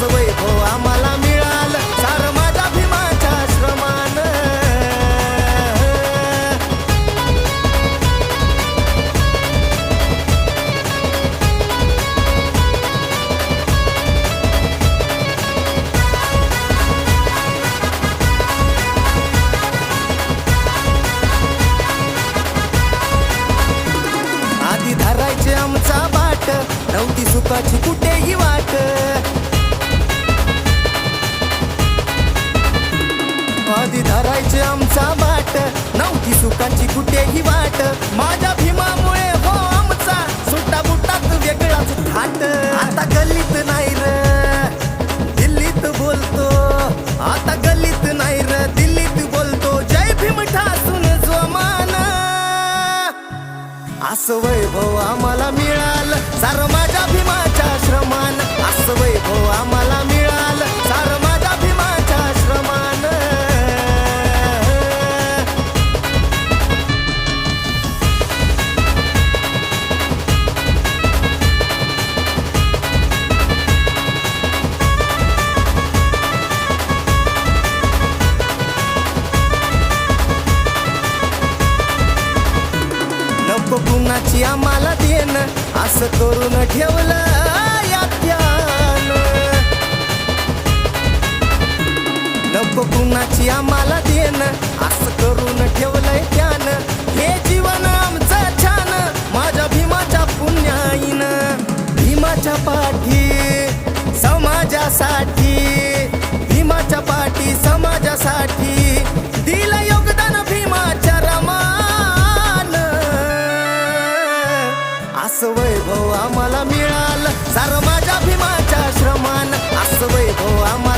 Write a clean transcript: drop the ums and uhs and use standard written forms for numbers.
असं वैभव आम्हाला मिळालं सारं माझ्या भीमाच्या श्रमान। आधी धरायचे आमचा बाट नव्हती सुखाची कुठेही वाट। आधी धरायचे आमचा बाट नव्हती सुखाची कुठेही वाट। माझ्या भीमामुळे हो आमचा सुट्टा बुटात वेगळाच थाट। आता गल्लीत नाही र दिल्लीत बोलतो, आता गल्लीत नाही र दिल्लीत बोलतो, जय भीम ठासून जोमान। असं वैभव आम्हाला मिळालं सारं माझ्या भीमाच्या श्रमान। असं वैभव आम्हाला मिळालं सारं माझ्या भीमाच्या श्रमान। नको कुणाची आम्हाला देण असं करून ठेवलं याद्यान। नको कुणाची आम्हाला देण असं करून ठेवलंय त्यान। हे जीवन आमचं छान माझ्या भीमाच्या पुण्याईनं। भीमाच्या पाठी समाजासाठी, भीमाच्या पाठी समाजासाठी दिलं योगदान भीमाच्या रमान। असं वैभव आम्हाला मिळालं सारं माझ्या भीमाच्या श्रमान। असं वैभव आम्हाला